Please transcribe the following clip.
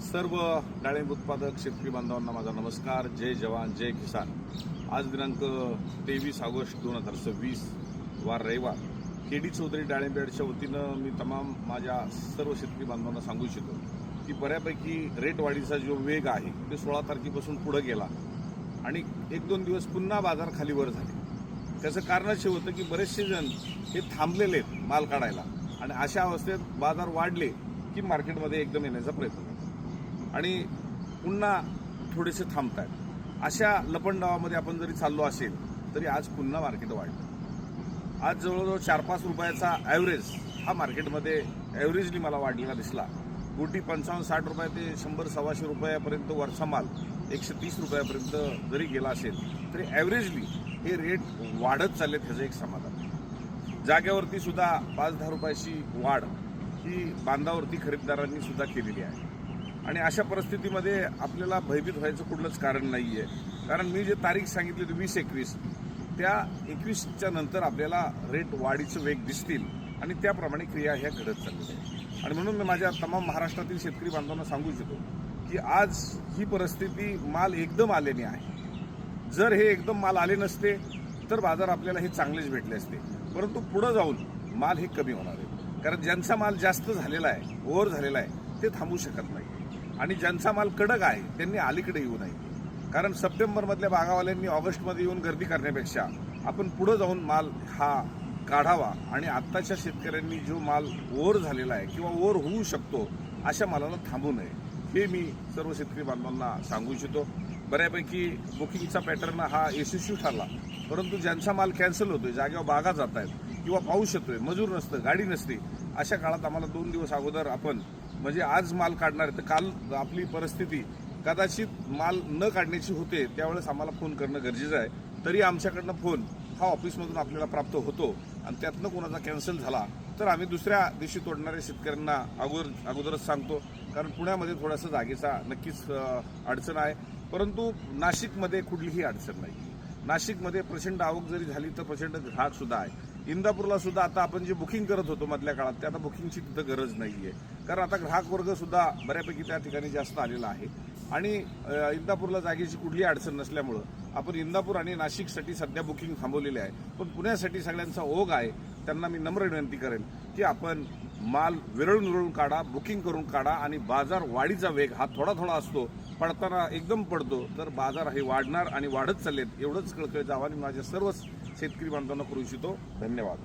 सर्व डाळिंब उत्पादक शेतकरी बांधवांना माझा नमस्कार. जय जवान जय किसान. आज दिनांक 23 ऑगस्ट 2026 वार रविवार. केडी चौधरी डाळिंब यार्डच्या वतीनं मी तमाम माझ्या सर्व शेतकरी बांधवांना सांगू इच्छितो की बऱ्यापैकी रेट वाढीचा जो वेग आहे ते 16 तारखेपासून पुढे गेला आणि 1-2 दिवस पुन्हा बाजार खाली वर झाले. त्याचं कारण असे होतं की बरेचसे जण हे थांबलेले आहेत माल काढायला आणि अशा अवस्थेत बाजार वाढले की मार्केटमध्ये एकदम येण्याचा प्रयत्न करतात आणि पुन्हा थोडेसे थांबतात. अशा लपंडावामध्ये आपण जरी चाललो असेल तरी आज पुन्हा मार्केट वाढलं. आज जवळजवळ 4-5 रुपयाचा ॲव्हरेज हा मार्केटमध्ये ॲव्हरेजली मला वाढलेला दिसला. गुटी 55-60 रुपये ते 100-125 रुपयापर्यंत वरचा माल 130 रुपयापर्यंत जरी गेला असेल तरी ॲव्हरेजली हे रेट वाढत चालले. त्याचं एक समाधान. जाग्यावरती सुद्धा 5-10 रुपयाची वाढ ही बांधावरती खरेदीदारांनी सुद्धा केलेली आहे आणि अशा परिस्थितीमध्ये आपल्याला भयभीत व्हायचं कुठलंच कारण नाही आहे. कारण मी जे तारीख सांगितली 20-21 त्या 21च्या नंतर आपल्याला रेट वाढीचं वेग दिसतील आणि त्याप्रमाणे क्रिया ह्या घडत चाललेल्या आहेत. आणि म्हणून मी माझ्या तमाम महाराष्ट्रातील शेतकरी बांधवांना सांगू इच्छितो की आज ही परिस्थिती माल एकदम आलेली आहे. जर हे एकदम माल आले नसते तर बाजार आपल्याला हे चांगलेच भेटले असते, परंतु पुढे जाऊन माल हे कमी होणार आहे. कारण ज्यांचा माल जास्त झालेला आहे, ओव्हर झालेला आहे, ते थांबू शकत नाही आणि ज्यांचा माल कडक आहे त्यांनी अलीकडे येऊ नये. कारण सप्टेंबरमधल्या बागावाल्यांनी ऑगस्टमध्ये येऊन गर्दी करण्यापेक्षा आपण पुढे जाऊन माल हा काढावा आणि आत्ताच्या शेतकऱ्यांनी जो माल ओव्हर झालेला आहे किंवा ओव्हर होऊ शकतो अशा मालाला थांबू नये हे मी सर्व शेतकरी बांधवांना सांगू इच्छितो. बऱ्यापैकी बुकिंगचा पॅटर्न हा यशस्वी ठरला, परंतु ज्यांचा माल कॅन्सल होतोय, जागेवर बागा जात आहेत किंवा पाऊस येतोय, मजूर नसतं, गाडी नसते, अशा काळात आम्हाला 2 दिवस अगोदर आपण म्हणजे आज माल काढणार आहे तर काल आपली परिस्थिती कदाचित माल न काढण्याची होते त्यावेळेस आम्हाला फोन करणं गरजेचं आहे. तरी आमच्याकडनं फोन हा ऑफिसमधून आपल्याला प्राप्त होतो आणि त्यातनं कोणाचा कॅन्सल झाला तर आम्ही दुसऱ्या दिवशी तोडणाऱ्या शेतकऱ्यांना अगोदरच सांगतो. कारण पुण्यामध्ये थोडासा जागेचा नक्कीच अडचण आहे, परंतु नाशिकमध्ये कुठलीही अडचण नाही. नाशिकमध्ये प्रचंड आवक जरी झाली तर प्रचंड ग्राहक सुद्धा आहे. इंदापूरला सुद्धा आता आपण जे बुकिंग करत होतो मधल्या काळात ते आता बुकिंगची तिथं गरज नाही आहे, कारण आता ग्राहक वर्ग सुद्धा बऱ्यापैकी त्या ठिकाणी जास्त आलेला आहे आणि इंदापूरला जागेची कुठलीही अडचण नसल्यामुळं आपण इंदापूर आणि नाशिकसाठी सध्या बुकिंग थांबवलेले आहे. पण पुण्यासाठी सगळ्यांचा ओघ आहे. त्यांना मी नम्र विनंती करेन की आपण माल विरळून काढा, बुकिंग करून काढा आणि बाजार वाढीचा वेग हा थोडा असतो, पडताना एकदम पडतो तर बाजार हे वाढणार आणि वाढत चाललेत एवढंच कळकळीचं आवाहन माझ्या सर्व शेतकरी बांधवांना करू इच्छितो. धन्यवाद.